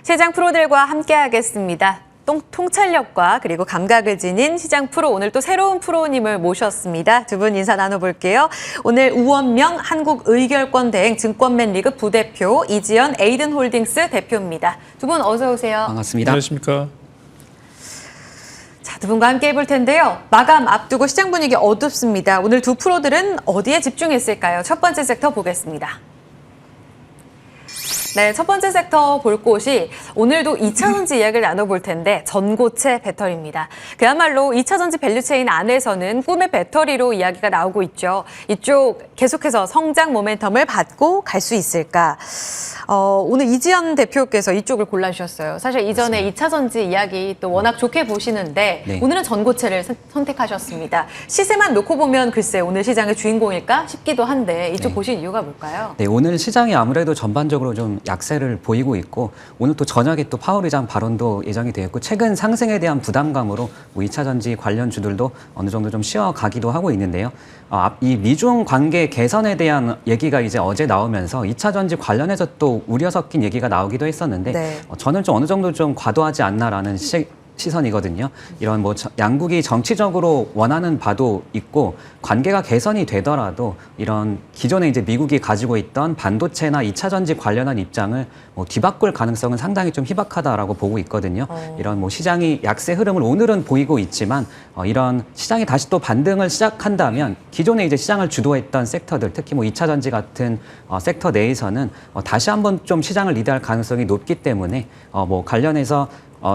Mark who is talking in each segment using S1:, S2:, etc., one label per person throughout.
S1: 시장 프로들과 함께하겠습니다. 통찰력과 그리고 감각을 지닌 시장 프로, 오늘 또 새로운 프로님을 모셨습니다. 두 분 인사 나눠볼게요. 오늘 우원명 한국의결권대행 증권맨 리그 부대표, 이지연 에이든홀딩스 대표입니다. 두 분 어서 오세요.
S2: 반갑습니다.
S3: 안녕하십니까.
S1: 자, 두 분과 함께 해볼 텐데요. 마감 앞두고 시장 분위기 어둡습니다. 오늘 두 프로들은 어디에 집중했을까요? 첫 번째 섹터 보겠습니다. 네, 첫 번째 섹터 볼 곳이 오늘도 2차전지 이야기를 나눠볼 텐데 전고체 배터리입니다. 그야말로 2차전지 밸류체인 안에서는 꿈의 배터리로 이야기가 나오고 있죠. 이쪽 계속해서 성장 모멘텀을 받고 갈 수 있을까? 오늘 이지연 대표께서 이쪽을 골라주셨어요. 사실 이전에 2차전지 이야기 또 워낙 좋게 보시는데
S2: 네.
S1: 오늘은 전고체를 선택하셨습니다. 시세만 놓고 보면 글쎄 오늘 시장의 주인공일까 싶기도 한데 이쪽
S2: 네.
S1: 보신 이유가 뭘까요?
S2: 네, 오늘 시장이 아무래도 전반적으로 좀 약세를 보이고 있고 오늘 또 저녁에 또 파월 의장 발언도 예정이 되어 있고 최근 상승에 대한 부담감으로 2차전지 관련 주들도 어느 정도 좀 쉬어가기도 하고 있는데요. 이 미중 관계 개선에 대한 얘기가 이제 어제 나오면서 2차전지 관련해서 또 우려 섞인 얘기가 나오기도 했었는데
S1: 네.
S2: 저는 좀 어느 정도 좀 과도하지 않나라는 시선이거든요. 이런 뭐 양국이 정치적으로 원하는 바도 있고 관계가 개선이 되더라도 이런 기존에 이제 미국이 가지고 있던 반도체나 2차전지 관련한 입장을 뒤바꿀 가능성은 상당히 좀 희박하다라고 보고 있거든요. 이런 뭐 시장이 약세 흐름을 오늘은 보이고 있지만 이런 시장이 다시 또 반등을 시작한다면 기존에 이제 시장을 주도했던 섹터들, 특히 뭐 2차전지 같은 섹터 내에서는 다시 한번 좀 시장을 리드할 가능성이 높기 때문에 뭐 관련해서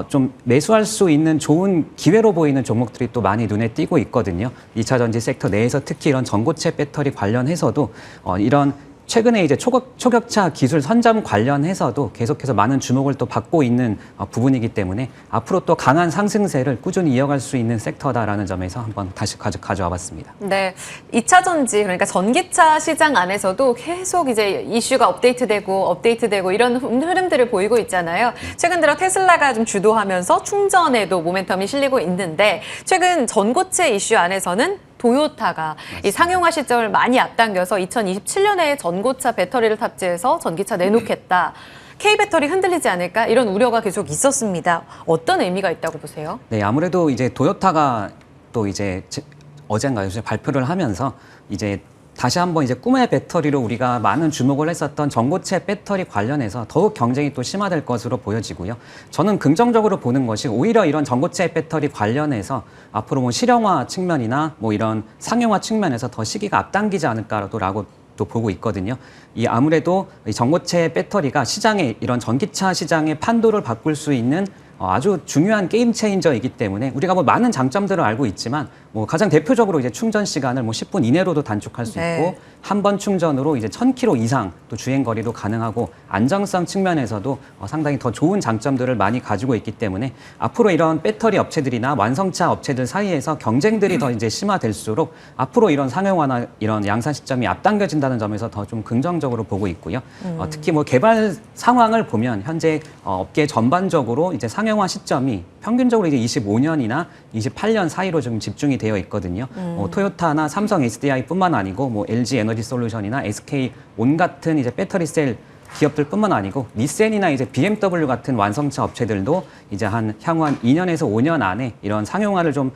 S2: 좀 매수할 수 있는 좋은 기회로 보이는 종목들이 또 많이 눈에 띄고 있거든요. 2차전지 섹터 내에서 특히 이런 전고체 배터리 관련해서도 이런 최근에 이제 초격차 기술 선점 관련해서도 계속해서 많은 주목을 또 받고 있는 부분이기 때문에 앞으로 또 강한 상승세를 꾸준히 이어갈 수 있는 섹터다라는 점에서 한번 다시 가져와 봤습니다.
S1: 네, 2차전지 그러니까 전기차 시장 안에서도 계속 이제 이슈가 업데이트되고 이런 흐름들을 보이고 있잖아요. 최근 들어 테슬라가 좀 주도하면서 충전에도 모멘텀이 실리고 있는데 최근 전고체 이슈 안에서는 도요타가 이 상용화 시점을 많이 앞당겨서 2027년에 전고차 배터리를 탑재해서 전기차 내놓겠다. K배터리 흔들리지 않을까? 이런 우려가 계속 있었습니다. 어떤 의미가 있다고 보세요?
S2: 네, 아무래도 이제 도요타가 또 이제 어젠가요? 발표를 하면서 이제 다시 한번 이제 꿈의 배터리로 우리가 많은 주목을 했었던 전고체 배터리 관련해서 더욱 경쟁이 또 심화될 것으로 보여지고요. 저는 긍정적으로 보는 것이 오히려 이런 전고체 배터리 관련해서 앞으로 뭐 실용화 측면이나 뭐 이런 상용화 측면에서 더 시기가 앞당기지 않을까라고 또 보고 있거든요. 이 아무래도 이 전고체 배터리가 시장에 이런 전기차 시장의 판도를 바꿀 수 있는 아주 중요한 게임 체인저이기 때문에 우리가 뭐 많은 장점들을 알고 있지만 뭐 가장 대표적으로 이제 충전 시간을 뭐 10분 이내로도 단축할 수 있고 한 번 충전으로 이제 1000km 이상 또 주행 거리도 가능하고 안정성 측면에서도 상당히 더 좋은 장점들을 많이 가지고 있기 때문에 앞으로 이런 배터리 업체들이나 완성차 업체들 사이에서 경쟁들이 더 이제 심화될수록 앞으로 이런 상용화나 이런 양산 시점이 앞당겨진다는 점에서 더 좀 긍정적으로 보고 있고요. 특히 뭐 개발 상황을 보면 현재 업계 전반적으로 이제 상용화 시점이 평균적으로 이제 25년이나 28년 사이로 좀 집중이 되어 있거든요. 토요타나 삼성 SDI뿐만 아니고 뭐 LG 에너지 솔루션이나 SK 온 같은 이제 배터리 셀 기업들뿐만 아니고 니센이나 이제 BMW 같은 완성차 업체들도 이제 향후 한 2년에서 5년 안에 이런 상용화를 좀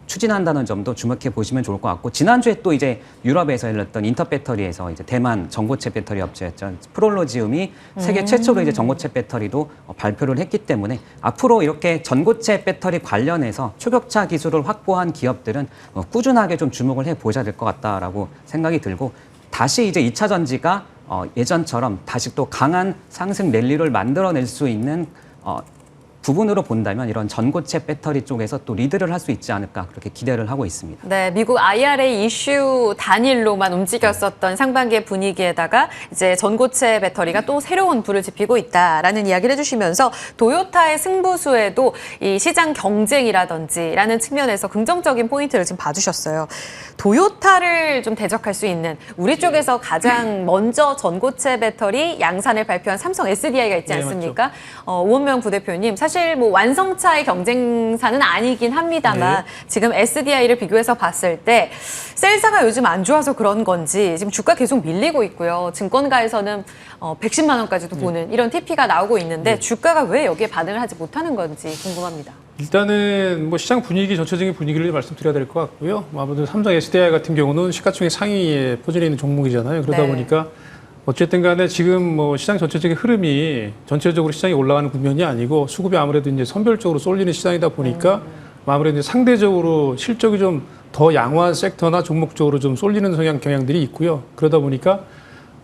S2: 추진한다는 점도 주목해 보시면 좋을 것 같고 지난주에 또 이제 유럽에서 열렸던 인터배터리에서 이제 대만 전고체 배터리 업체였죠. 프롤로지움이 세계 최초로 이제 전고체 배터리도 발표를 했기 때문에 앞으로 이렇게 전고체 배터리 관련해서 초격차 기술을 확보한 기업들은 꾸준하게 좀 주목을 해 보셔야 될 것 같다라고 생각이 들고 다시 이제 2차전지가 예전처럼 다시 또 강한 상승 랠리를 만들어낼 수 있는 부분으로 본다면 이런 전고체 배터리 쪽에서 또 리드를 할 수 있지 않을까 그렇게 기대를 하고 있습니다.
S1: 네, 미국 IRA 이슈 단일로만 움직였었던 상반기의 분위기에다가 이제 전고체 배터리가 또 새로운 불을 지피고 있다라는 이야기를 해주시면서 도요타의 승부수에도 이 시장 경쟁이라든지라는 측면에서 긍정적인 포인트를 지금 봐주셨어요. 도요타를 좀 대적할 수 있는 우리 쪽에서 가장 먼저 전고체 배터리 양산을 발표한 삼성 SDI가 있지 않습니까? 우원명 부대표님, 사실 사실 뭐 완성차의 경쟁사는 아니긴 합니다만 지금 SDI를 비교해서 봤을 때 셀사가 요즘 안 좋아서 그런 건지 지금 주가 계속 밀리고 있고요. 증권가에서는 110만 원까지도 보는 이런 TP가 나오고 있는데 주가가 왜 여기에 반응을 하지 못하는 건지 궁금합니다.
S3: 일단은 뭐 시장 분위기 전체적인 분위기를 말씀드려야 될 것 같고요. 아무래도 삼성 SDI 같은 경우는 시가총액 상위에 포진해 있는 종목이잖아요. 그러다
S1: 네.
S3: 보니까 어쨌든 간에 지금 뭐 시장 전체적인 흐름이 전체적으로 시장이 올라가는 국면이 아니고 수급이 아무래도 이제 선별적으로 쏠리는 시장이다 보니까 아무래도 이제 상대적으로 실적이 좀 더 양호한 섹터나 종목 쪽으로 좀 쏠리는 경향들이 있고요. 그러다 보니까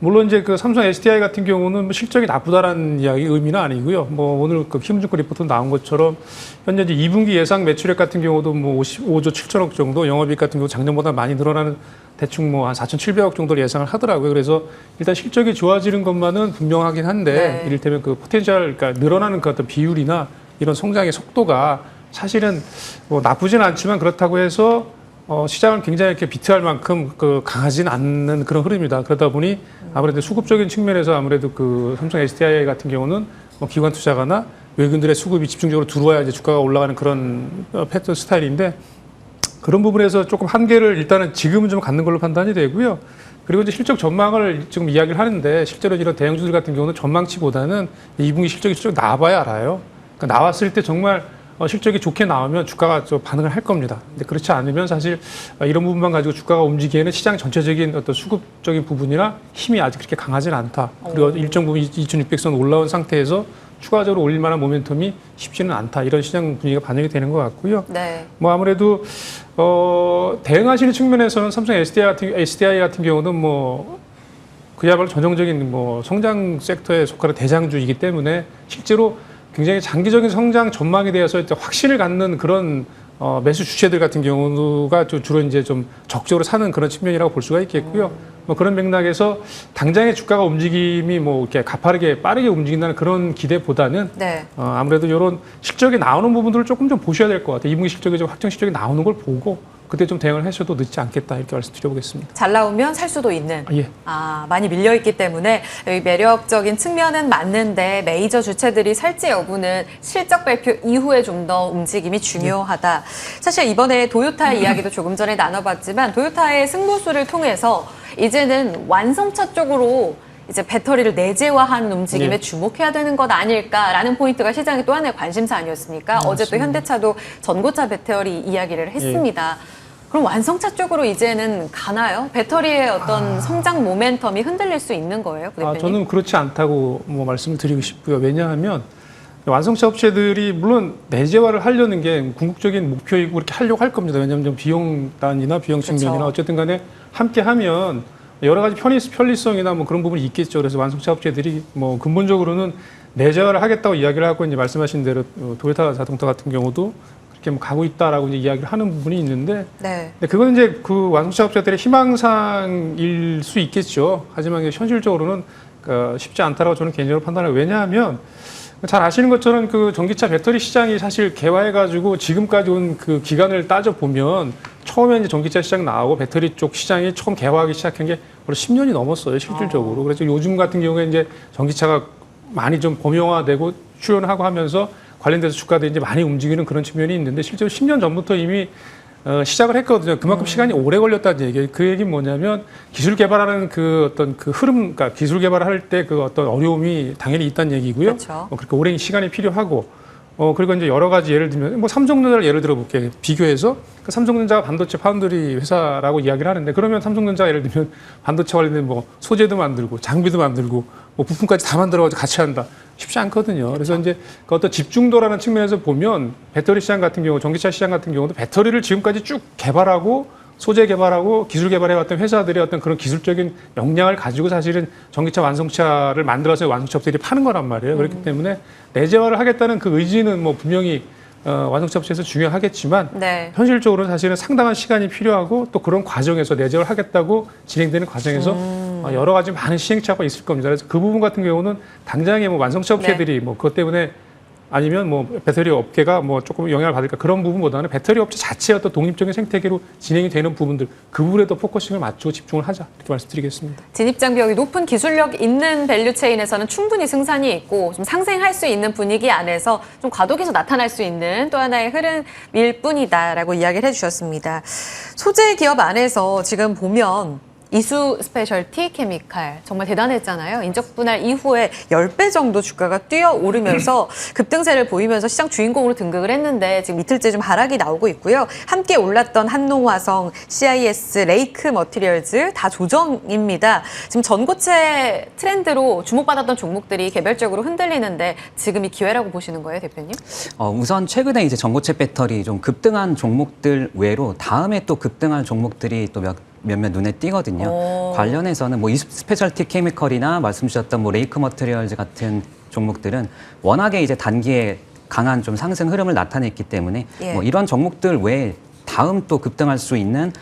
S3: 물론 이제 그 삼성 SDI 같은 경우는 뭐 실적이 나쁘다라는 이야기 의미는 아니고요. 뭐 오늘 그 키움증권 리포트 나온 것처럼 현재 이제 2분기 예상 매출액 같은 경우도 뭐 55조 7천억 정도, 영업이익 같은 경우 작년보다 많이 늘어나는 대충 뭐 한 4,700억 정도를 예상을 하더라고요. 그래서 일단 실적이 좋아지는 것만은 분명하긴 한데 이를테면 그 포텐셜, 그러니까 늘어나는 그 어떤 비율이나 이런 성장의 속도가 사실은 뭐 나쁘진 않지만 그렇다고 해서 시장을 굉장히 이렇게 비트할 만큼 그 강하진 않는 그런 흐름이다. 그러다 보니 아무래도 수급적인 측면에서 아무래도 그 삼성 SDI 같은 경우는 뭐 기관 투자가나 외국인들의 수급이 집중적으로 들어와야 이제 주가가 올라가는 그런 패턴 스타일인데 그런 부분에서 조금 한계를 일단은 지금은 좀 갖는 걸로 판단이 되고요. 그리고 이제 실적 전망을 지금 이야기를 하는데 실제로 이런 대형주들 같은 경우는 전망치보다는 2분기 실적이 나와봐야 알아요. 그러니까 나왔을 때 정말 실적이 좋게 나오면 주가가 좀 반응을 할 겁니다. 근데 그렇지 않으면 사실 이런 부분만 가지고 주가가 움직이기에는 시장 전체적인 어떤 수급적인 부분이나 힘이 아직 그렇게 강하지는 않다. 그리고 일정 부분 2,600선 올라온 상태에서 추가적으로 올릴 만한 모멘텀이 쉽지는 않다. 이런 시장 분위기가 반영이 되는 것 같고요.
S1: 네.
S3: 뭐 아무래도 대응하시는 측면에서는 삼성 SDI 같은 경우는 뭐 그야말로 전형적인 뭐 성장 섹터에 속하는 대장주이기 때문에 실제로 굉장히 장기적인 성장 전망에 대해서 확신을 갖는 그런 매수 주체들 같은 경우가 주로 이제 좀 적극적으로 사는 그런 측면이라고 볼 수가 있겠고요. 뭐 그런 맥락에서 당장의 주가가 움직임이 뭐 이렇게 가파르게 빠르게 움직인다는 그런 기대보다는 아무래도 이런 실적이 나오는 부분들을 조금 좀 보셔야 될 것 같아요. 2분기 실적이 좀 확정 실적이 나오는 걸 보고 그때 좀 대응을 하셔도 늦지 않겠다 이렇게 말씀드려보겠습니다.
S1: 잘 나오면 살 수도 있는.
S3: 예.
S1: 많이 밀려있기 때문에 매력적인 측면은 맞는데 메이저 주체들이 살지 여부는 실적 발표 이후에 좀 더 움직임이 중요하다. 사실 이번에 도요타 이야기도 조금 전에 나눠봤지만 도요타의 승부수를 통해서 이제는 완성차 쪽으로 이제 배터리를 내재화하는 움직임에 주목해야 되는 것 아닐까라는 포인트가 시장의 또 하나의 관심사 아니었습니까? 어제 또 현대차도 전고차 배터리 이야기를 했습니다. 그럼 완성차 쪽으로 이제는 가나요? 배터리의 어떤 성장 모멘텀이 흔들릴 수 있는 거예요, 그 대표님?
S3: 저는 그렇지 않다고 뭐 말씀을 드리고 싶고요. 왜냐하면 완성차 업체들이 물론 내재화를 하려는 게 궁극적인 목표이고 그렇게 하려고 할 겁니다. 왜냐하면 좀 비용단이나 비용 측면이나 어쨌든 간에 함께 하면 여러 가지 편리성이나 뭐 그런 부분이 있겠죠. 그래서 완성차 업체들이 뭐 근본적으로는 내재화를 하겠다고 이야기를 하고 이제 말씀하신 대로 도요타 자동차 같은 경우도 그렇게 뭐 가고 있다라고 이제 이야기를 하는 부분이 있는데, 근데 그건 이제 그 완성차 업체들의 희망사항일 수 있겠죠. 하지만 현실적으로는 쉽지 않다라고 저는 개인적으로 판단해요. 왜냐하면 잘 아시는 것처럼 그 전기차 배터리 시장이 사실 개화해가지고 지금까지 온 그 기간을 따져 보면 처음에 이제 전기차 시장 나오고 배터리 쪽 시장이 처음 개화하기 시작한 게 벌써 10년이 넘었어요, 실질적으로. 그래서 요즘 같은 경우에 이제 전기차가 많이 좀 범용화되고 출연하고 하면서 관련돼서 주가들이 이제 많이 움직이는 그런 측면이 있는데 실제로 10년 전부터 이미 시작을 했거든요. 그만큼 시간이 오래 걸렸다는 얘기예요. 그 얘기는 뭐냐면 기술 개발하는 그 어떤 그 흐름, 그러니까 기술 개발을 할 때 그 어떤 어려움이 당연히 있다는 얘기고요. 그렇게 오랜 시간이 필요하고, 그리고 이제 여러 가지 예를 들면 뭐 삼성전자를 예를 들어볼게요. 비교해서 그 삼성전자가 반도체 파운드리 회사라고 이야기를 하는데 그러면 삼성전자가 예를 들면 반도체 관련된 뭐 소재도 만들고 장비도 만들고 뭐 부품까지 다 만들어가지고 같이 한다. 쉽지 않거든요. 그래서 이제 그 어떤 집중도라는 측면에서 보면 배터리 시장 같은 경우, 전기차 시장 같은 경우도 배터리를 지금까지 쭉 개발하고 소재 개발하고 기술 개발해왔던 회사들의 어떤 그런 기술적인 역량을 가지고 사실은 전기차 완성차를 만들어서 완성차 업체들이 파는 거란 말이에요. 그렇기 때문에 내재화를 하겠다는 그 의지는 뭐 분명히 완성차 업체에서 중요하겠지만 현실적으로는 사실은 상당한 시간이 필요하고 또 그런 과정에서 내재화를 하겠다고 진행되는 과정에서 여러 가지 많은 시행착오가 있을 겁니다. 그래서 그 부분 같은 경우는 당장에 뭐 완성차 업체들이 뭐 그것 때문에 아니면 뭐 배터리 업계가 뭐 조금 영향을 받을까 그런 부분보다는 배터리 업체 자체의 어떤 독립적인 생태계로 진행이 되는 부분들 그 부분에 더 포커싱을 맞추고 집중을 하자 이렇게 말씀드리겠습니다.
S1: 진입장벽이 높은 기술력 있는 밸류체인에서는 충분히 승산이 있고 좀 상생할 수 있는 분위기 안에서 좀 과도기에서 나타날 수 있는 또 하나의 흐름일 뿐이다라고 이야기를 해주셨습니다. 소재 기업 안에서 지금 보면 이수 스페셜티 케미칼 정말 대단했잖아요. 인적 분할 이후에 10배 정도 주가가 뛰어오르면서 급등세를 보이면서 시장 주인공으로 등극을 했는데 지금 이틀째 좀 하락이 나오고 있고요. 함께 올랐던 한농화성, CIS, 레이크 머티리얼즈 다 조정입니다. 지금 전고체 트렌드로 주목받았던 종목들이 개별적으로 흔들리는데 지금이 기회라고 보시는 거예요, 대표님?
S2: 우선 최근에 이제 전고체 배터리 좀 급등한 종목들 외로 다음에 또 급등할 종목들이 또 몇몇 눈에 띄거든요. 관련해서는 뭐 스페셜티 케미컬이나 말씀 주셨던 뭐 레이크 머티리얼즈 같은 종목들은 워낙에 이제 단기에 강한 좀 상승 흐름을 나타냈기 때문에 뭐 이런 종목들 외에 다음 또 급등할 수 있는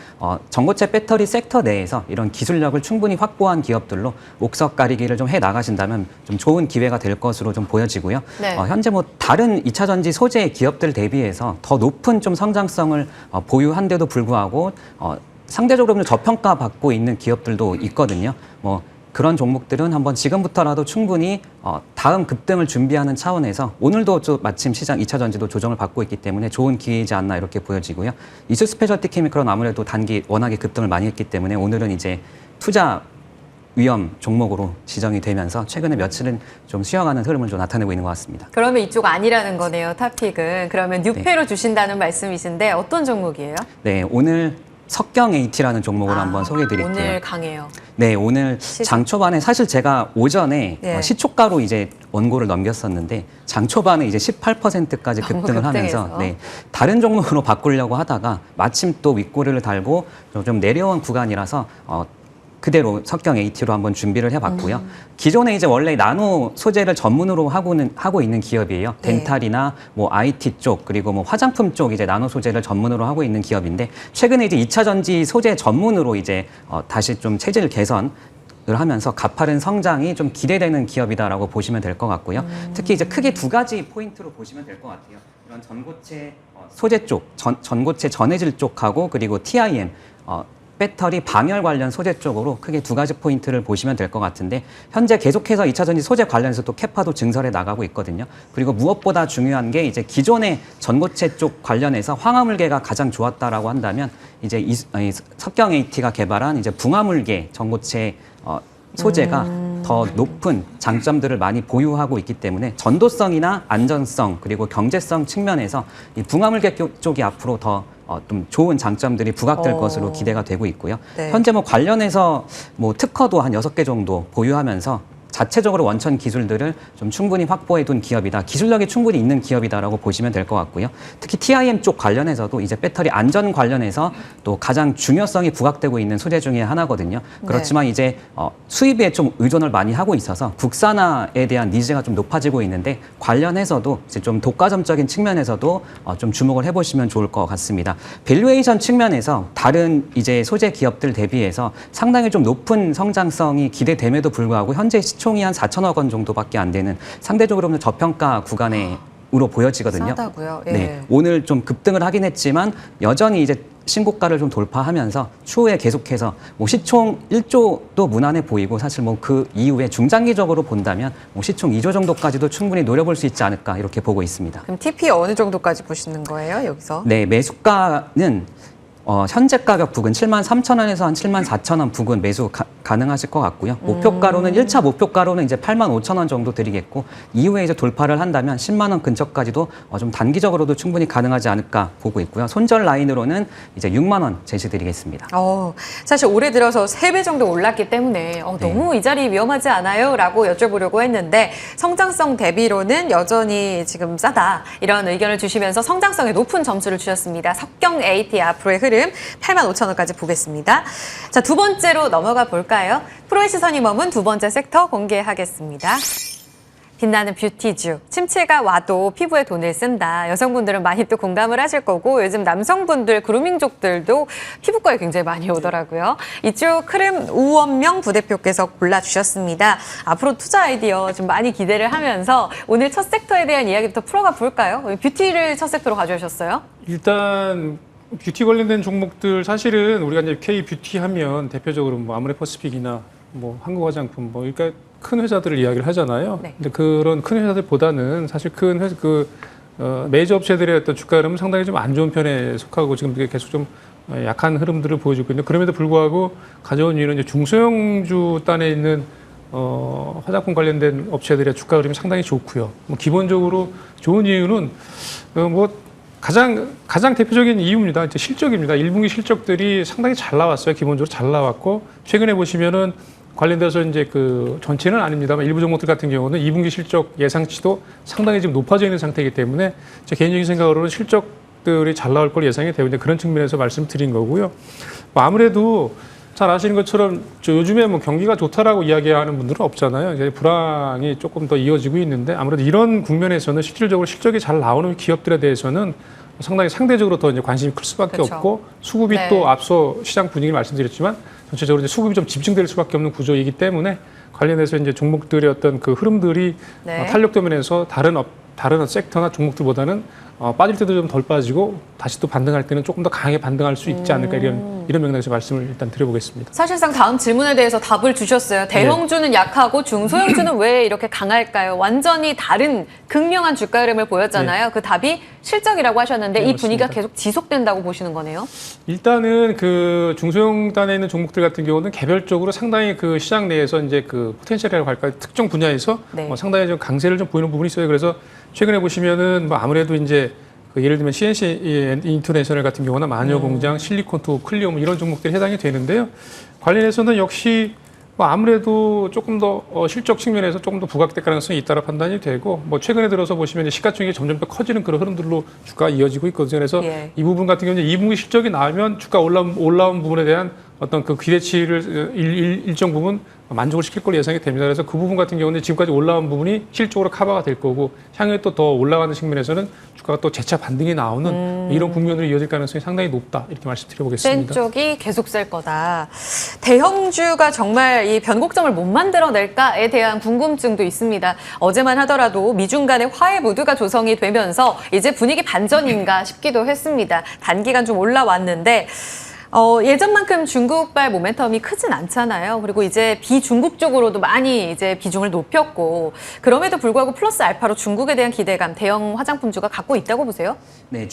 S2: 전고체 배터리 섹터 내에서 이런 기술력을 충분히 확보한 기업들로 옥석 가리기를 좀 해 나가신다면 좀 좋은 기회가 될 것으로 좀 보여지고요.
S1: 네.
S2: 현재 뭐 다른 2차 전지 소재 기업들 대비해서 더 높은 좀 성장성을 보유한데도 불구하고 상대적으로 좀 저평가 받고 있는 기업들도 있거든요. 뭐 그런 종목들은 한번 지금부터라도 충분히 다음 급등을 준비하는 차원에서 오늘도 마침 시장 2차 전지도 조정을 받고 있기 때문에 좋은 기회이지 않나 이렇게 보여지고요. 이수 스페셜티 케미컬은 아무래도 단기 워낙에 급등을 많이 했기 때문에 오늘은 이제 투자 위험 종목으로 지정이 되면서 최근에 며칠은 좀 쉬어가는 흐름을 좀 나타내고 있는 것 같습니다.
S1: 그러면 이쪽 아니라는 거네요, 탑픽은. 그러면 뉴페로 주신다는 말씀이신데 어떤 종목이에요?
S2: 네, 오늘 석경 AT라는 종목을 한번 소개해드릴게요.
S1: 오늘 강해요.
S2: 네, 오늘 장 초반에 사실 제가 오전에
S1: 네.
S2: 시초가로 이제 원고를 넘겼었는데 장 초반에 이제 18%까지 급등을 하면서 다른 종목으로 바꾸려고 하다가 마침 또 윗꼬리를 달고 좀 내려온 구간이라서 그대로 석경 AT로 한번 준비를 해봤고요. 기존에 이제 원래 나노 소재를 전문으로 하고 있는 기업이에요.
S1: 네.
S2: 덴탈이나 뭐 IT 쪽 그리고 뭐 화장품 쪽 이제 나노 소재를 전문으로 하고 있는 기업인데 최근에 이제 2차 전지 소재 전문으로 이제 다시 좀 체질 개선 을 하면서 가파른 성장이 좀 기대되는 기업이다라고 보시면 될 것 같고요. 특히 이제 크게 두 가지 포인트로 보시면 될 것 같아요. 이런 전고체 소재 쪽, 전고체 전해질 쪽하고 그리고 TIM 배터리 방열 관련 소재 쪽으로 크게 두 가지 포인트를 보시면 될 것 같은데 현재 계속해서 2차 전지 소재 관련해서 또 캐파도 증설해 나가고 있거든요. 그리고 무엇보다 중요한 게 이제 기존의 전고체 쪽 관련해서 황화물계가 가장 좋았다라고 한다면 이제 석경 AT가 개발한 이제 붕화물계 전고체 소재가 더 높은 장점들을 많이 보유하고 있기 때문에 전도성이나 안전성 그리고 경제성 측면에서 이 붕화물계 쪽이 앞으로 더 좀 좋은 장점들이 부각될 것으로 기대가 되고 있고요.
S1: 네.
S2: 현재 뭐 관련해서 뭐 특허도 한 6개 정도 보유하면서 자체적으로 원천 기술들을 좀 충분히 확보해 둔 기업이다. 기술력이 충분히 있는 기업이다라고 보시면 될 것 같고요. 특히 TIM 쪽 관련해서도 이제 배터리 안전 관련해서 또 가장 중요성이 부각되고 있는 소재 중에 하나거든요. 그렇지만 이제 수입에 좀 의존을 많이 하고 있어서 국산화에 대한 니즈가 좀 높아지고 있는데 관련해서도 이제 좀 독과점적인 측면에서도 좀 주목을 해보시면 좋을 것 같습니다. 밸류에이션 측면에서 다른 이제 소재 기업들 대비해서 상당히 좀 높은 성장성이 기대됨에도 불구하고 현재 시총이 한 4천억 원 정도밖에 안 되는 상대적으로 저평가 구간으로 보여지거든요.
S1: 싸다고요? 예.
S2: 네, 오늘 좀 급등을 하긴 했지만 여전히 이제 신고가를 좀 돌파하면서 추후에 계속해서 뭐 시총 1조도 무난해 보이고 사실 뭐 그 이후에 중장기적으로 본다면 뭐 시총 2조 정도까지도 충분히 노려볼 수 있지 않을까 이렇게 보고 있습니다.
S1: 그럼 TP 어느 정도까지 보시는 거예요, 여기서?
S2: 네, 매수가는 현재 가격 부근 73,000원에서 한 74,000원 부근 매수 가능하실 것 같고요. 목표가로는 1차 목표가로는 이제 85,000원 정도 드리겠고 이후에 이제 돌파를 한다면 10만 원 근처까지도 좀 단기적으로도 충분히 가능하지 않을까 보고 있고요. 손절 라인으로는 이제 6만 원 제시드리겠습니다.
S1: 사실 올해 들어서 3배 정도 올랐기 때문에 너무 이 자리 위험하지 않아요? 라고 여쭤보려고 했는데 성장성 대비로는 여전히 지금 싸다 이런 의견을 주시면서 성장성에 높은 점수를 주셨습니다. 석경 AT 앞으로의 흐름 85,000원까지 보겠습니다. 자, 두 번째로 넘어가 볼까요? 프로의 시선이 머문 두 번째 섹터 공개하겠습니다. 빛나는 뷰티주. 침체가 와도 피부에 돈을 쓴다. 여성분들은 많이 또 공감을 하실 거고 요즘 남성분들, 그루밍족들도 피부과에 굉장히 많이 오더라고요. 이쪽 크림 우원명 부대표께서 골라주셨습니다. 앞으로 투자 아이디어 좀 많이 기대를 하면서 오늘 첫 섹터에 대한 이야기부터 풀어가 볼까요? 뷰티를 첫 섹터로 가져오셨어요?
S3: 일단 뷰티 관련된 종목들 사실은 우리가 이제 K 뷰티 하면 대표적으로 뭐 아모레퍼시픽이나 뭐 한국화장품 뭐 그러니까 큰 회사들을 이야기를 하잖아요.
S1: 네.
S3: 근데 그런 큰 회사들보다는 사실 큰 회사 메이저 업체들의 어떤 주가 흐름은 상당히 좀 안 좋은 편에 속하고 지금 계속 좀 약한 흐름들을 보여주고 있는데 그럼에도 불구하고 가져온 이유는 이제 중소형주 단에 있는 화장품 관련된 업체들의 주가 흐름이 상당히 좋고요. 뭐 기본적으로 좋은 이유는 뭐 가장 대표적인 이유입니다. 이제 실적입니다. 1분기 실적들이 상당히 잘 나왔어요. 기본적으로 잘 나왔고 최근에 보시면은 관련돼서 이제 그 전체는 아닙니다만 일부 종목들 같은 경우는 2분기 실적 예상치도 상당히 지금 높아져 있는 상태이기 때문에 제 개인적인 생각으로는 실적들이 잘 나올 걸 예상이 되고 이제 그런 측면에서 말씀드린 거고요. 뭐 아무래도 잘 아시는 것처럼 요즘에 뭐 경기가 좋다라고 이야기하는 분들은 없잖아요. 이제 불황이 조금 더 이어지고 있는데 아무래도 이런 국면에서는 실질적으로 실적이 잘 나오는 기업들에 대해서는 상당히 상대적으로 더 이제 관심이 클 수밖에
S1: 그렇죠.
S3: 없고 수급이
S1: 네.
S3: 또 앞서 시장 분위기를 말씀드렸지만 전체적으로 이제 수급이 좀 집중될 수밖에 없는 구조이기 때문에 관련해서 이제 종목들의 어떤 그 흐름들이
S1: 네.
S3: 탄력되면서 다른 섹터나 종목들보다는 빠질 때도 좀 덜 빠지고 다시 또 반등할 때는 조금 더 강하게 반등할 수 있지 않을까 이런 맥락에서 말씀을 일단 드려보겠습니다.
S1: 사실상 다음 질문에 대해서 답을 주셨어요. 대형주는 약하고 중소형주는 왜 이렇게 강할까요? 완전히 다른 극명한 주가 흐름을 보였잖아요. 그 답이 실적이라고 하셨는데
S3: 네,
S1: 이 분위기가
S3: 맞습니다.
S1: 계속 지속된다고 보시는 거네요.
S3: 일단은 그 중소형 단에 있는 종목들 같은 경우는 개별적으로 상당히 그 시장 내에서 이제 그 포텐셜이라고 할까요? 특정 분야에서
S1: 네.
S3: 상당히 좀 강세를 좀 보이는 부분이 있어요. 그래서 최근에 보시면은 뭐 아무래도 이제 그 예를 들면 CNC 인터내셔널 같은 경우나 마녀공장, 실리콘투, 클리오 이런 종목들이 해당이 되는데요. 관련해서는 역시 뭐 아무래도 조금 더 실적 측면에서 조금 더 부각될 가능성이 있다라 판단이 되고 뭐 최근에 들어서 보시면 이제 시가총액이 점점 더 커지는 그런 흐름들로 주가가 이어지고 있거든요. 그래서
S1: 예.
S3: 이 부분 같은 경우는 2분기 실적이 나오면 주가 올라온 부분에 대한 어떤 그 기대치를 일정 부분 만족을 시킬 걸로 예상이 됩니다. 그래서 그 부분 같은 경우는 지금까지 올라온 부분이 실적으로 커버가 될 거고 향후에 또 더 올라가는 측면에서는 주가가 또 재차 반등이 나오는 이런 국면으로 이어질 가능성이 상당히 높다 이렇게 말씀드려보겠습니다.
S1: 센 쪽이 계속 셀 거다. 대형주가 정말 이 변곡점을 못 만들어낼까에 대한 궁금증도 있습니다. 어제만 하더라도 미중 간의 화해 무드가 조성이 되면서 이제 분위기 반전인가 싶기도 했습니다. 단기간 좀 올라왔는데 예전만큼 중국발 모멘텀이 크진 않잖아요. 그리고 이제 비중국 쪽으로도 많이 이제 비중을 높였고 그럼에도 불구하고 플러스 알파로 중국에 대한 기대감 대형 화장품주가 갖고 있다고 보세요?
S2: 네,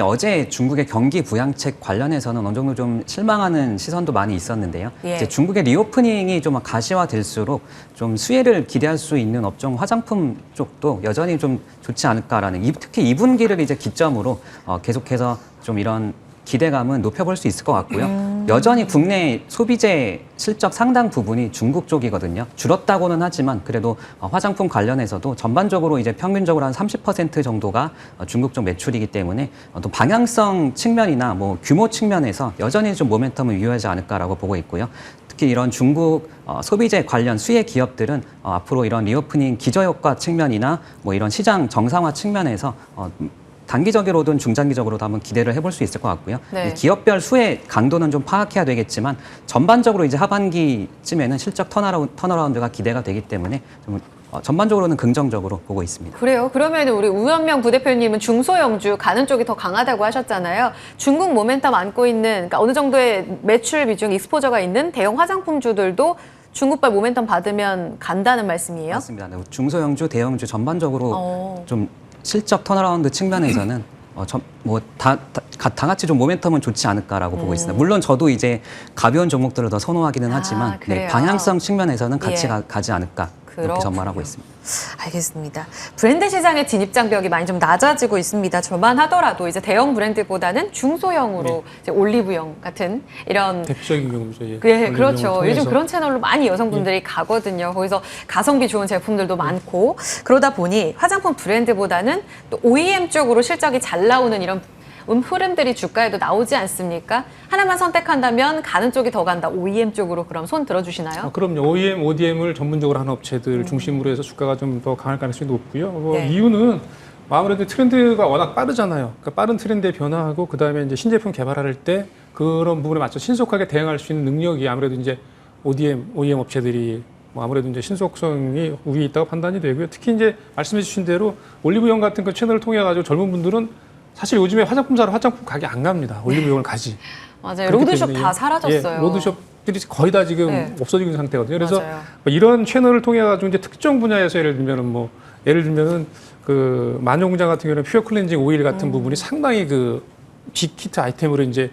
S2: 어제 중국의 경기 부양책 관련해서는 어느 정도 좀 실망하는 시선도 많이 있었는데요.
S1: 예.
S2: 이제 중국의 리오프닝이 좀 가시화될수록 좀 수혜를 기대할 수 있는 업종 화장품 쪽도 여전히 좀 좋지 않을까라는 특히 2분기를 이제 기점으로 계속해서 좀 이런 기대감은 높여볼 수 있을 것 같고요. 여전히 국내 소비재 실적 상당 부분이 중국 쪽이거든요. 줄었다고는 하지만 그래도 화장품 관련해서도 전반적으로 이제 평균적으로 한 30% 정도가 중국 쪽 매출이기 때문에 또 방향성 측면이나 뭐 규모 측면에서 여전히 좀 모멘텀을 유효하지 않을까라고 보고 있고요. 특히 이런 중국 소비재 관련 수혜 기업들은 앞으로 이런 리오프닝 기저효과 측면이나 뭐 이런 시장 정상화 측면에서 단기적으로든 중장기적으로도 한번 기대를 해볼 수 있을 것 같고요.
S1: 네.
S2: 이 기업별 수혜 강도는 좀 파악해야 되겠지만 전반적으로 이제 하반기쯤에는 실적 턴어라운드가 기대가 되기 때문에 좀 전반적으로는 긍정적으로 보고 있습니다.
S1: 그래요? 그러면 우리 우현명 부대표님은 중소형주 가는 쪽이 더 강하다고 하셨잖아요. 중국 모멘텀 안고 있는 그러니까 어느 정도의 매출 비중 익스포저가 있는 대형 화장품주들도 중국발 모멘텀 받으면 간다는 말씀이에요?
S2: 맞습니다. 네, 중소형주, 대형주 전반적으로 좀 실적 턴어라운드 측면에서는 다 같이 좀 모멘텀은 좋지 않을까라고 보고 있습니다. 물론 저도 이제 가벼운 종목들을 더 선호하기는 하지만
S1: 그래요?
S2: 방향성 측면에서는 같이
S1: 예.
S2: 가지 않을까 이렇게
S1: 그렇군요.
S2: 전망하고 있습니다.
S1: 알겠습니다. 브랜드 시장의 진입 장벽이 많이 좀 낮아지고 있습니다. 저만 하더라도 이제 대형 브랜드보다는 중소형으로 이제 올리브영 같은 이런
S3: 대표적인 경우죠. 예.
S1: 예, 그렇죠.
S3: 통해서.
S1: 요즘 그런 채널로 많이 여성분들이 가거든요. 거기서 가성비 좋은 제품들도 많고 그러다 보니 화장품 브랜드보다는 또 OEM 쪽으로 실적이 잘 나오는 이런 흐름들이 주가에도 나오지 않습니까? 하나만 선택한다면 가는 쪽이 더 간다. OEM 쪽으로 그럼 손 들어주시나요?
S3: 그럼요. OEM, ODM을 전문적으로 하는 업체들 중심으로 해서 주가가 좀 더 강할 가능성이 높고요.
S1: 네.
S3: 이유는 아무래도 트렌드가 워낙 빠르잖아요. 그러니까 빠른 트렌드에 변화하고 그다음에 이제 신제품 개발할 때 그런 부분에 맞춰 신속하게 대응할 수 있는 능력이 아무래도 이제 OEM 업체들이 아무래도 이제 신속성이 우위에 있다고 판단이 되고요. 특히 이제 말씀해 주신 대로 올리브영 같은 그 채널을 통해 가지고 젊은 분들은 사실 요즘에 화장품 사러 화장품 가게 안 갑니다. 올리브영을 가지.
S1: 맞아요.
S3: 그렇기
S1: 로드숍
S3: 때문에
S1: 다 사라졌어요.
S3: 예, 로드숍들이 거의 다 지금
S1: 네.
S3: 없어지고 있는 상태거든요. 그래서
S1: 맞아요.
S3: 뭐 이런 채널을 통해 가지고 이제 특정 분야에서 예를 들면은 그 만용공장 같은 경우는 퓨어 클렌징 오일 같은 부분이 상당히 그 빅히트 아이템으로 이제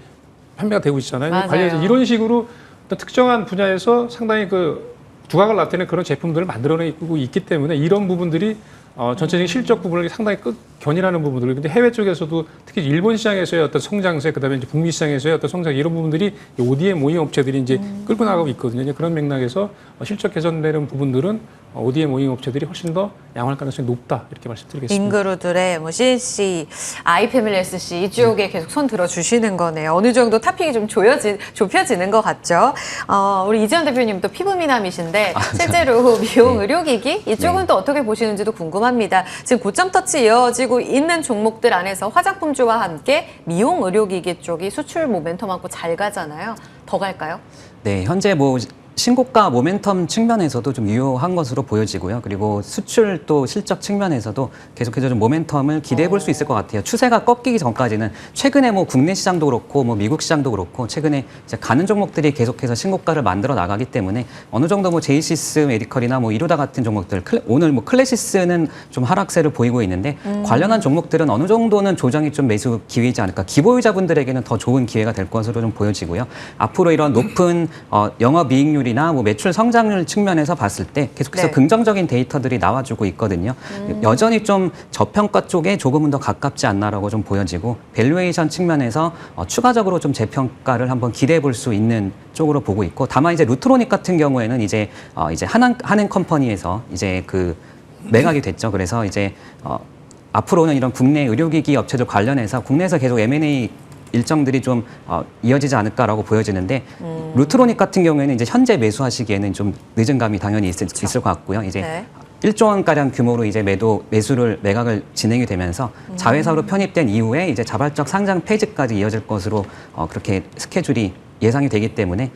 S3: 판매가 되고 있잖아요.
S1: 맞아요.
S3: 관련해서 이런 식으로 어떤 특정한 분야에서 상당히 그 두각을 나타내는 그런 제품들을 만들어내고 있기 때문에 이런 부분들이 전체적인 실적 부분을 상당히 견인하는 부분들. 근데 해외 쪽에서도 특히 일본 시장에서의 어떤 성장세, 그다음에 이제 북미 시장에서의 어떤 성장 이런 부분들이 ODM, OEM 업체들이 이제 끌고 나가고 있거든요. 이제 그런 맥락에서 실적 개선되는 부분들은 ODM, OEM 업체들이 훨씬 더 양호할 가능성이 높다 이렇게 말씀드리겠습니다.
S1: 빙그루들의 뭐 CNC, 아이패밀리 SC 이쪽에 계속 손 들어주시는 거네요. 어느 정도 탑픽이 좀 좁혀지는 것 같죠. 우리 이재현 대표님 또 피부 미남이신데 실제로 미용 의료기기 이쪽은 또 어떻게 보시는지도 궁금합니다. 지금 고점 터치 이어지고 있는 종목들 안에서 화장품주와 함께 미용 의료기기 쪽이 수출 모멘텀하고 잘 가잖아요. 더 갈까요?
S2: 네, 현재 뭐 신고가 모멘텀 측면에서도 좀 유효한 것으로 보여지고요. 그리고 수출 또 실적 측면에서도 계속해서 좀 모멘텀을 기대해 볼 수 있을 것 같아요. 추세가 꺾이기 전까지는 최근에 뭐 국내 시장도 그렇고 뭐 미국 시장도 그렇고 최근에 이제 가는 종목들이 계속해서 신고가를 만들어 나가기 때문에 어느 정도 뭐 제이시스 메디컬이나 뭐 이루다 같은 종목들 오늘 뭐 클래시스는 좀 하락세를 보이고 있는데 관련한 종목들은 어느 정도는 조정이 좀 매수 기회이지 않을까. 기보유자분들에게는 더 좋은 기회가 될 것으로 좀 보여지고요. 앞으로 이런 높은 영업이익률 이나 뭐 매출 성장률 측면에서 봤을 때 계속해서
S1: 네.
S2: 긍정적인 데이터들이 나와주고 있거든요. 여전히 좀 저평가 쪽에 조금은 더 가깝지 않나라고 좀 보여지고 밸류에이션 측면에서 추가적으로 좀 재평가를 한번 기대해 볼 수 있는 쪽으로 보고 있고 다만 이제 루트로닉 같은 경우에는 이제 한행 컴퍼니에서 이제 그 매각이 됐죠. 그래서 이제 앞으로는 이런 국내 의료기기 업체들 관련해서 국내에서 계속 M&A 일정들이 좀 이어지지 않을까라고 보여지는데 루트로닉 같은 경우에는 이제 현재 매수하시기에는 좀 늦은 감이 당연히 있을 것 같고요. 이제
S1: 네.
S2: 1조 원 가량 규모로 이제 매각을 진행이 되면서 자회사로 편입된 이후에 이제 자발적 상장 폐지까지 이어질 것으로 그렇게 스케줄이 예상이 되기 때문에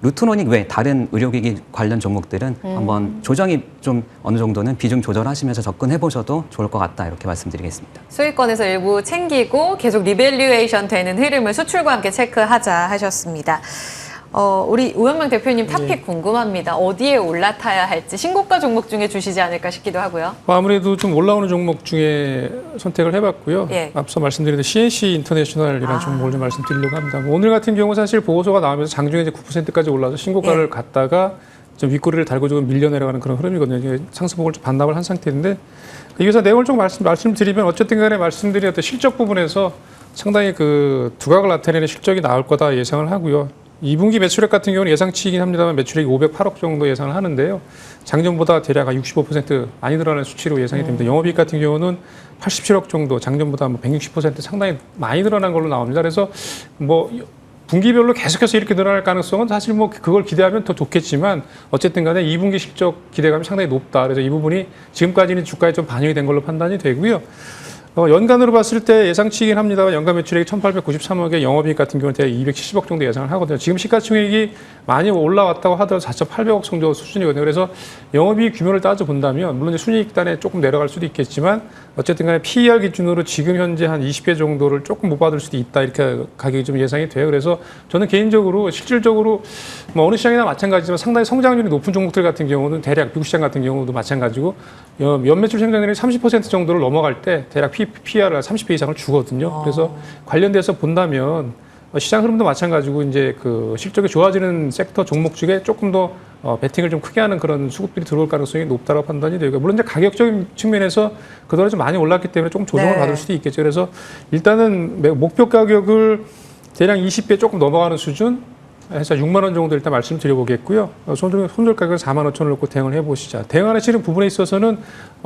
S2: 루트로닉 외 다른 의료기기 관련 종목들은 한번 조정이 좀 어느 정도는 비중 조절하시면서 접근해 보셔도 좋을 것 같다 이렇게 말씀드리겠습니다.
S1: 수익권에서 일부 챙기고 계속 리밸류에이션 되는 흐름을 수출과 함께 체크하자 하셨습니다. 우리 우영명 대표님 탑픽 궁금합니다. 어디에 올라타야 할지 신고가 종목 중에 주시지 않을까 싶기도 하고요.
S3: 아무래도 좀 올라오는 종목 중에 선택을 해봤고요.
S1: 예.
S3: 앞서 말씀드린 CNC 인터내셔널이라는 종목을 좀 말씀드리려고 합니다. 오늘 같은 경우 사실 보고서가 나오면서 장중에 이제 9%까지 올라서 신고가를 갔다가 좀 윗꼬리를 달고 조금 밀려 내려가는 그런 흐름이거든요. 이게 상승폭을 좀 반납을 한 상태인데 여기서 내용을 좀 말씀드리면 어쨌든 간에 말씀드린 어떤 실적 부분에서 상당히 그 두각을 나타내는 실적이 나올 거다 예상을 하고요. 2분기 매출액 같은 경우는 예상치이긴 합니다만 매출액이 508억 정도 예상을 하는데요. 작년보다 대략 65% 많이 늘어나는 수치로 예상이 됩니다. 영업이익 같은 경우는 87억 정도, 작년보다 뭐 160% 상당히 많이 늘어난 걸로 나옵니다. 그래서 뭐 분기별로 계속해서 이렇게 늘어날 가능성은 사실 뭐 그걸 기대하면 더 좋겠지만 어쨌든 간에 2분기 실적 기대감이 상당히 높다. 그래서 이 부분이 지금까지는 주가에 좀 반영이 된 걸로 판단이 되고요. 연간으로 봤을 때 예상치이긴 합니다만 연간 매출액이 1,893억에 영업이익 같은 경우는 대략 270억 정도 예상을 하거든요. 지금 시가총액이 많이 올라왔다고 하더라도 4,800억 정도 수준이거든요. 그래서 영업이익 규모를 따져본다면 물론 이제 순이익단에 조금 내려갈 수도 있겠지만 어쨌든 간에 PER 기준으로 지금 현재 한 20배 정도를 조금 못 받을 수도 있다 이렇게 가격이 좀 예상이 돼요. 그래서 저는 개인적으로 실질적으로 뭐 어느 시장이나 마찬가지지만 상당히 성장률이 높은 종목들 같은 경우는 대략 미국 시장 같은 경우도 마찬가지고 연매출 성장률이 30% 정도를 넘어갈 때 대략 PER을 30배 이상을 주거든요. 그래서 관련돼서 본다면 시장 흐름도 마찬가지고 이제 그 실적이 좋아지는 섹터 종목 중에 조금 더 베팅을 좀 크게 하는 그런 수급들이 들어올 가능성이 높다고 판단이 되고 물론 이제 가격적인 측면에서 그동안 좀 많이 올랐기 때문에 조금 조정을 받을 수도 있겠죠. 그래서 일단은 목표 가격을 대략 20배 조금 넘어가는 수준 해서 6만 원 정도 일단 말씀드려보겠고요. 손절 가격은 4만 5천 원 놓고 대응을 해보시자. 대응하시는 부분에 있어서는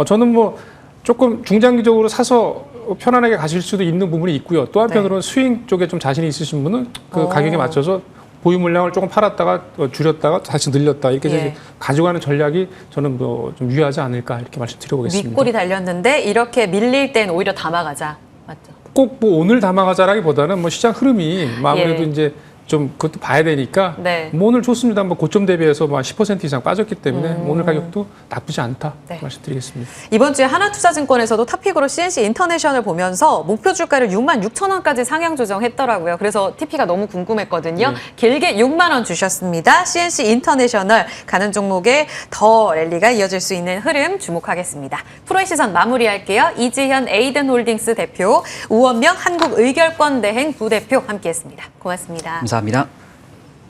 S3: 저는 뭐 조금 중장기적으로 사서 편안하게 가실 수도 있는 부분이 있고요. 또 한편으로는
S1: 네.
S3: 스윙 쪽에 좀 자신이 있으신 분은 그 가격에 맞춰서 보유 물량을 조금 팔았다가 줄였다가 다시 늘렸다 이렇게
S1: 예.
S3: 가져가는 전략이 저는 뭐 좀 유효하지 않을까 이렇게 말씀드려보겠습니다.
S1: 윗골이 달렸는데 이렇게 밀릴 땐 오히려 담아가자. 맞죠?
S3: 꼭 뭐 오늘 담아가자라기보다는 뭐 시장 흐름이 아무래도
S1: 예.
S3: 이제 좀 그것도 봐야 되니까
S1: 네.
S3: 뭐 오늘 좋습니다. 뭐 고점 대비해서 뭐 10% 이상 빠졌기 때문에 오늘 가격도 나쁘지 않다
S1: 네.
S3: 말씀드리겠습니다.
S1: 이번 주에 하나투자증권에서도 탑픽으로 CNC 인터내셔널 보면서 목표 주가를 66,000원까지 상향 조정했더라고요. 그래서 TP가 너무 궁금했거든요. 길게 6만 원 주셨습니다. CNC 인터내셔널 가는 종목에 더 랠리가 이어질 수 있는 흐름 주목하겠습니다. 프로의 시선 마무리할게요. 이지현 에이든홀딩스 대표, 우원명 한국의결권대행 부대표 함께했습니다. 고맙습니다.
S2: 감사합니다.